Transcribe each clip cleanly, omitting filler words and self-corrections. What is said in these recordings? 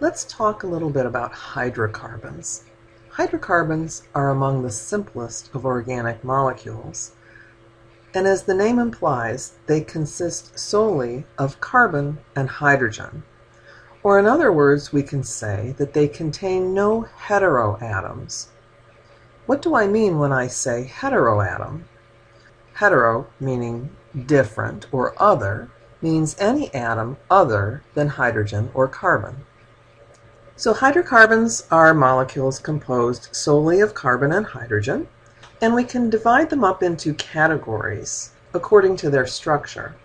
Let's talk a little bit about hydrocarbons. Hydrocarbons are among the simplest of organic molecules, and as the name implies, they consist solely of carbon and hydrogen. Or in other words, we can say that they contain no heteroatoms. What do I mean when I say heteroatom? Hetero, meaning different or other, means any atom other than hydrogen or carbon. So hydrocarbons are molecules composed solely of carbon and hydrogen, and we can divide them up into categories according to their structure.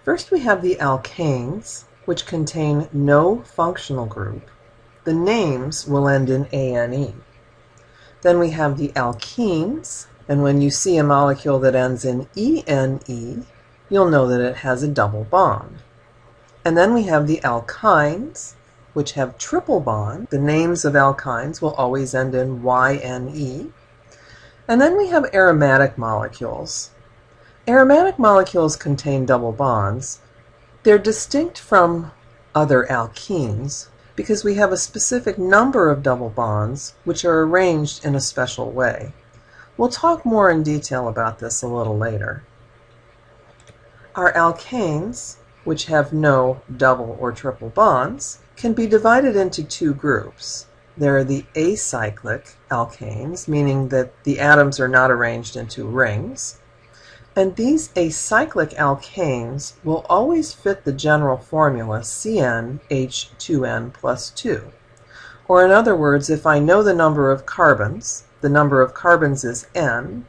First we have the alkanes, which contain no functional group. The names will end in ane. Then we have the alkenes, and when you see a molecule that ends in ene, you'll know that it has a double bond. And then we have the alkynes, which have triple bond. The names of alkynes will always end in yne. And then we have aromatic molecules. Aromatic molecules contain double bonds. They're distinct from other alkenes because we have a specific number of double bonds which are arranged in a special way. We'll talk more in detail about this a little later. Our alkanes, which have no double or triple bonds, can be divided into two groups. There are the acyclic alkanes, meaning that the atoms are not arranged into rings. And these acyclic alkanes will always fit the general formula CnH2n plus 2. Or in other words, if I know the number of carbons, the number of carbons is n,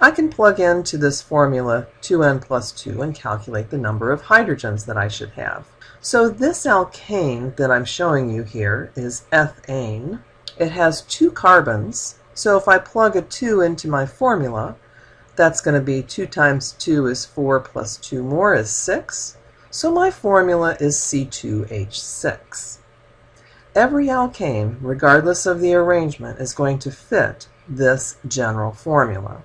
I can plug into this formula 2n plus 2 and calculate the number of hydrogens that I should have. So this alkane that I'm showing you here is ethane. It has 2 carbons, so if I plug a 2 into my formula, that's going to be 2 times 2 is 4 plus 2 more is 6. So my formula is C2H6. Every alkane, regardless of the arrangement, is going to fit this general formula.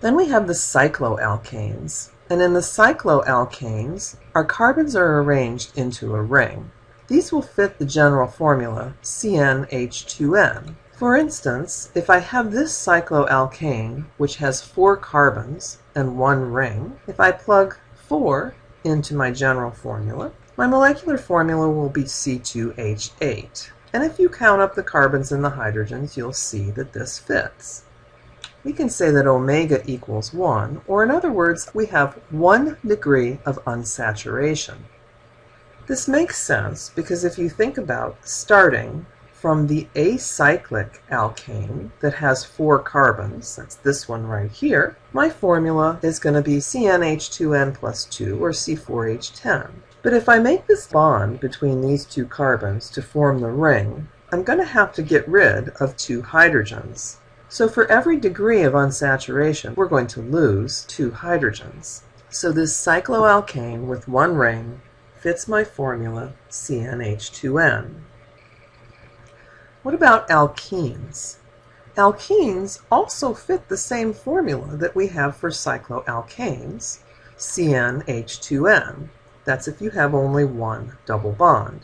Then we have the cycloalkanes. And in the cycloalkanes, our carbons are arranged into a ring. These will fit the general formula CnH2n. For instance, if I have this cycloalkane, which has 4 carbons and 1 ring, if I plug 4 into my general formula, my molecular formula will be C2H8. And if you count up the carbons and the hydrogens, you'll see that this fits. We can say that omega equals 1, or in other words, we have 1 degree of unsaturation. This makes sense because if you think about starting from the acyclic alkane that has 4 carbons, that's this one right here, my formula is going to be CnH2n plus 2, or C4H10. But if I make this bond between these 2 carbons to form the ring, I'm going to have to get rid of 2 hydrogens. So for every degree of unsaturation, we're going to lose 2 hydrogens. So this cycloalkane with 1 ring fits my formula CnH2n. What about alkenes? Alkenes also fit the same formula that we have for cycloalkanes, CnH2n. That's if you have only 1 double bond.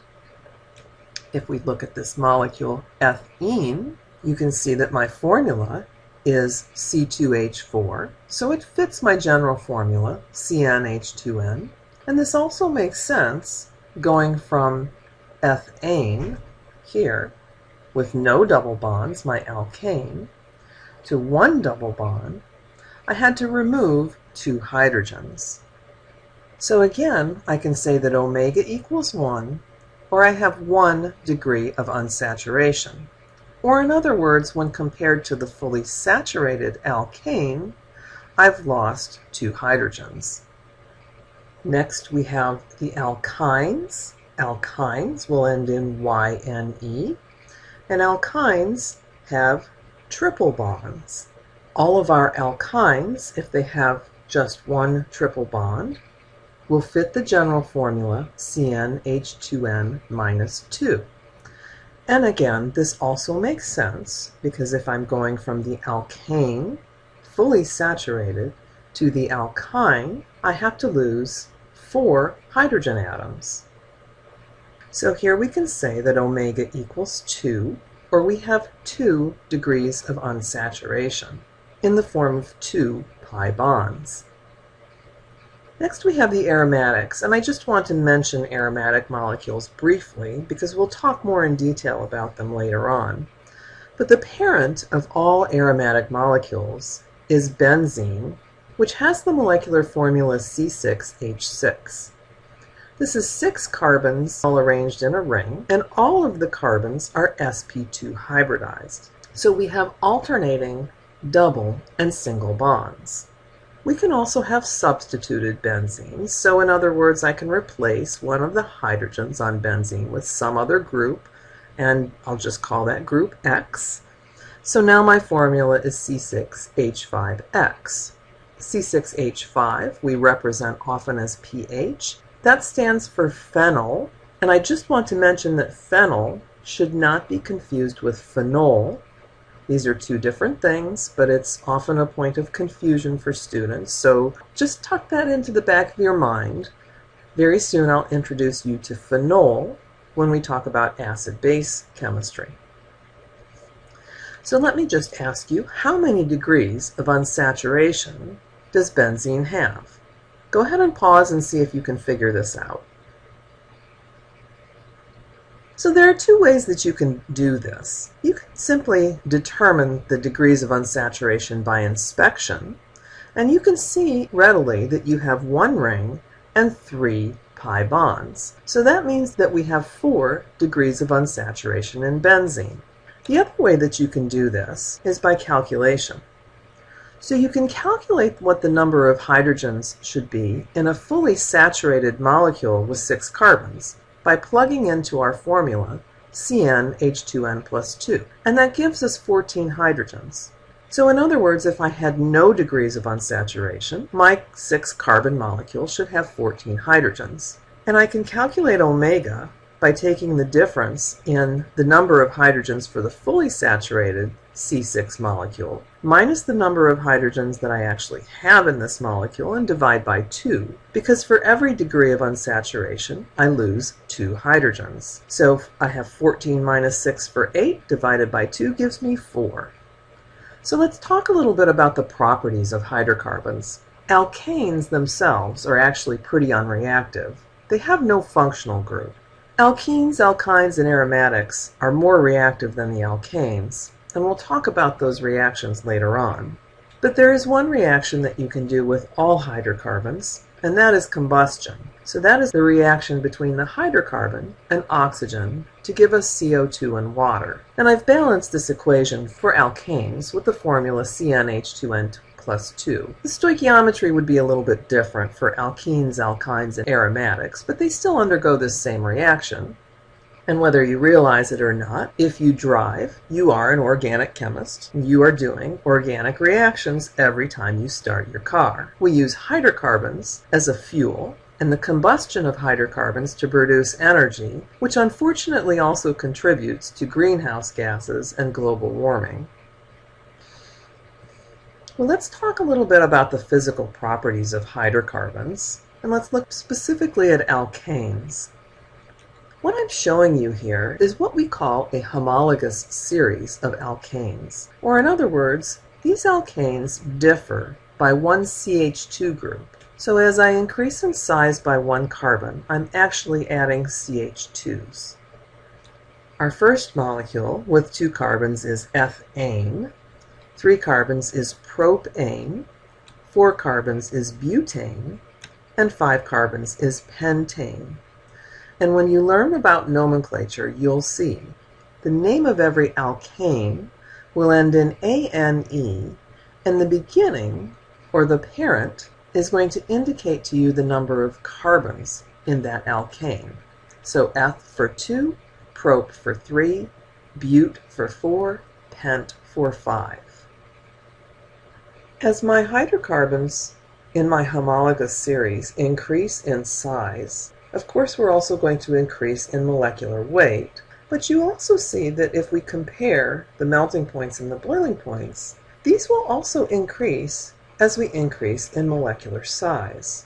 If we look at this molecule ethene, you can see that my formula is C2H4, so it fits my general formula, CnH2n. And this also makes sense going from ethane here with no double bonds, my alkane, to 1 double bond. I had to remove 2 hydrogens. So again, I can say that omega equals 1, or I have 1 degree of unsaturation. Or in other words, when compared to the fully saturated alkane, I've lost 2 hydrogens. Next we have the alkynes. Alkynes will end in yne, and alkynes have triple bonds. All of our alkynes, if they have just 1 triple bond, will fit the general formula CnH2n minus 2. And again, this also makes sense because if I'm going from the alkane, fully saturated, to the alkyne, I have to lose 4 hydrogen atoms. So here we can say that omega equals 2, or we have 2 degrees of unsaturation in the form of 2 pi bonds. Next we have the aromatics, and I just want to mention aromatic molecules briefly because we'll talk more in detail about them later on. But the parent of all aromatic molecules is benzene, which has the molecular formula C6H6. This is 6 carbons all arranged in a ring, and all of the carbons are sp2 hybridized. So we have alternating double and single bonds. We can also have substituted benzenes, so in other words, I can replace one of the hydrogens on benzene with some other group, and I'll just call that group X. So now my formula is C6H5X. C6H5 we represent often as pH. That stands for phenyl, and I just want to mention that phenyl should not be confused with phenol. These are two different things, but it's often a point of confusion for students, so just tuck that into the back of your mind. Very soon I'll introduce you to phenol when we talk about acid-base chemistry. So let me just ask you, how many degrees of unsaturation does benzene have? Go ahead and pause and see if you can figure this out. So there are two ways that you can do this. You can simply determine the degrees of unsaturation by inspection, and you can see readily that you have one ring and 3 pi bonds. So that means that we have 4 degrees of unsaturation in benzene. The other way that you can do this is by calculation. So you can calculate what the number of hydrogens should be in a fully saturated molecule with 6 carbons by plugging into our formula CnH2n plus 2, and that gives us 14 hydrogens. So in other words, if I had no degrees of unsaturation, my 6 carbon molecule should have 14 hydrogens. And I can calculate omega by taking the difference in the number of hydrogens for the fully saturated C6 molecule minus the number of hydrogens that I actually have in this molecule and divide by 2, because for every degree of unsaturation I lose 2 hydrogens. So I have 14 minus 6 for 8 divided by 2 gives me 4. So let's talk a little bit about the properties of hydrocarbons. Alkanes themselves are actually pretty unreactive. They have no functional group. Alkenes, alkynes, and aromatics are more reactive than the alkanes, and we'll talk about those reactions later on. But there is one reaction that you can do with all hydrocarbons, and that is combustion. So that is the reaction between the hydrocarbon and oxygen to give us CO2 and water. And I've balanced this equation for alkanes with the formula CnH2n plus 2. The stoichiometry would be a little bit different for alkenes, alkynes, and aromatics, but they still undergo this same reaction. And whether you realize it or not, if you drive, you are an organic chemist. You are doing organic reactions every time you start your car. We use hydrocarbons as a fuel, and the combustion of hydrocarbons to produce energy, which unfortunately also contributes to greenhouse gases and global warming. Well, let's talk a little bit about the physical properties of hydrocarbons, and let's look specifically at alkanes. What I'm showing you here is what we call a homologous series of alkanes, or in other words, these alkanes differ by one CH2 group. So as I increase in size by 1 carbon, I'm actually adding CH2s. Our first molecule with 2 carbons is ethane, 3 carbons is propane, 4 carbons is butane, and 5 carbons is pentane. And when you learn about nomenclature, you'll see the name of every alkane will end in ane, and the beginning, or the parent, is going to indicate to you the number of carbons in that alkane. So eth for 2, prop for 3, but for 4, pent for 5. As my hydrocarbons in my homologous series increase in size, of course we're also going to increase in molecular weight, but you also see that if we compare the melting points and the boiling points, these will also increase as we increase in molecular size.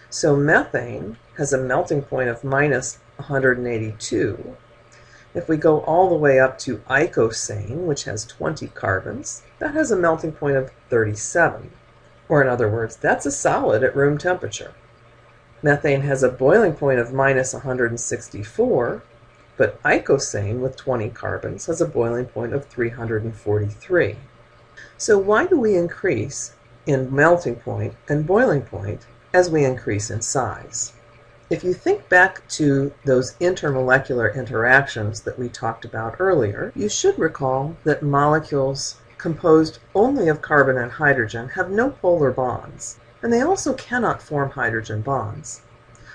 So methane has a melting point of minus 182. If we go all the way up to icosane, which has 20 carbons, that has a melting point of 37. Or in other words, that's a solid at room temperature. Methane has a boiling point of minus 164, but icosane with 20 carbons has a boiling point of 343. So why do we increase in melting point and boiling point as we increase in size? If you think back to those intermolecular interactions that we talked about earlier, you should recall that molecules composed only of carbon and hydrogen have no polar bonds, and they also cannot form hydrogen bonds.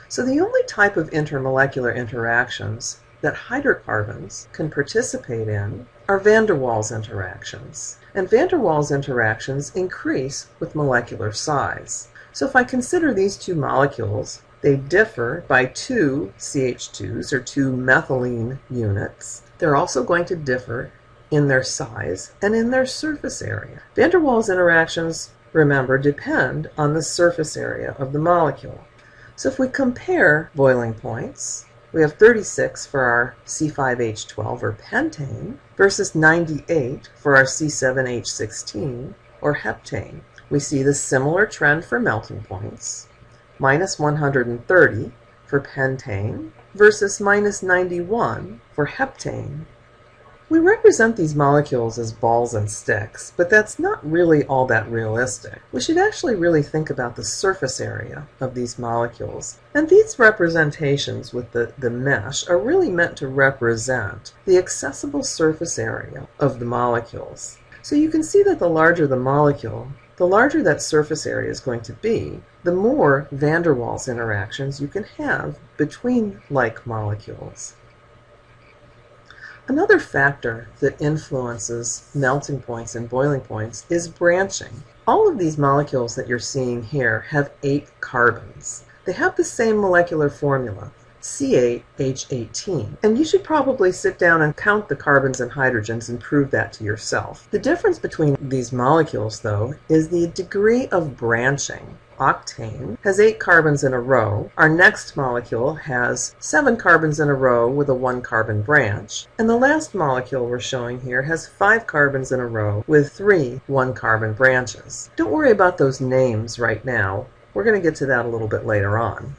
So the only type of intermolecular interactions that hydrocarbons can participate in are van der Waals interactions. And van der Waals interactions increase with molecular size. So if I consider these two molecules, they differ by 2 CH2s, or 2 methylene units. They're also going to differ in their size and in their surface area. Van der Waals interactions, remember, depend on the surface area of the molecule. So if we compare boiling points, we have 36 for our C5H12, or pentane, versus 98 for our C7H16, or heptane. We see the similar trend for melting points. Minus 130 for pentane versus minus 91 for heptane. We represent these molecules as balls and sticks, but that's not really all that realistic. We should actually really think about the surface area of these molecules. And these representations with the mesh are really meant to represent the accessible surface area of the molecules. So you can see that the larger the molecule, the larger that surface area is going to be, the more van der Waals interactions you can have between like molecules. Another factor that influences melting points and boiling points is branching. All of these molecules that you're seeing here have 8 carbons. They have the same molecular formula, C8H18. And you should probably sit down and count the carbons and hydrogens and prove that to yourself. The difference between these molecules, though, is the degree of branching. Octane has 8 carbons in a row. Our next molecule has 7 carbons in a row with a 1 carbon branch. And the last molecule we're showing here has 5 carbons in a row with 3 1 carbon branches. Don't worry about those names right now. We're going to get to that a little bit later on.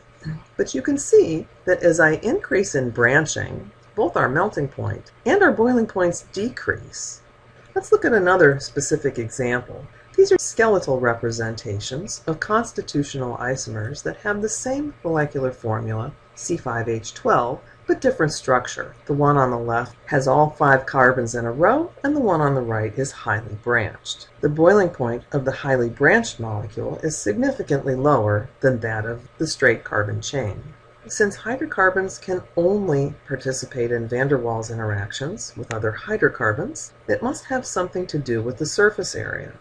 But you can see that as I increase in branching, both our melting point and our boiling points decrease. Let's look at another specific example. These are skeletal representations of constitutional isomers that have the same molecular formula, C5H12, but different structure. The one on the left has all 5 carbons in a row, and the one on the right is highly branched. The boiling point of the highly branched molecule is significantly lower than that of the straight carbon chain. Since hydrocarbons can only participate in van der Waals interactions with other hydrocarbons, it must have something to do with the surface area.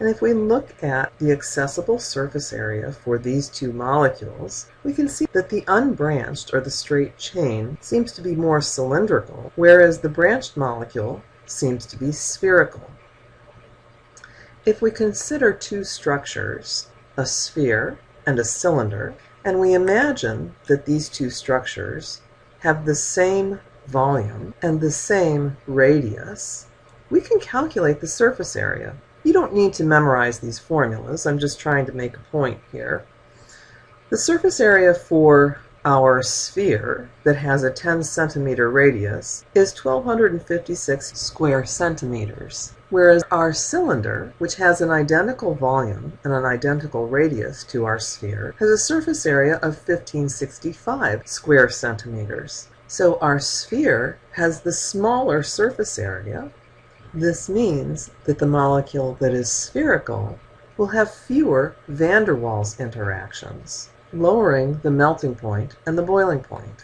And if we look at the accessible surface area for these two molecules, we can see that the unbranched, or the straight chain, seems to be more cylindrical, whereas the branched molecule seems to be spherical. If we consider two structures, a sphere and a cylinder, and we imagine that these two structures have the same volume and the same radius, we can calculate the surface area. You don't need to memorize these formulas. I'm just trying to make a point here. The surface area for our sphere that has a 10 centimeter radius is 1,256 square centimeters, whereas our cylinder, which has an identical volume and an identical radius to our sphere, has a surface area of 1,565 square centimeters. So our sphere has the smaller surface area. This means that the molecule that is spherical will have fewer van der Waals interactions, lowering the melting point and the boiling point.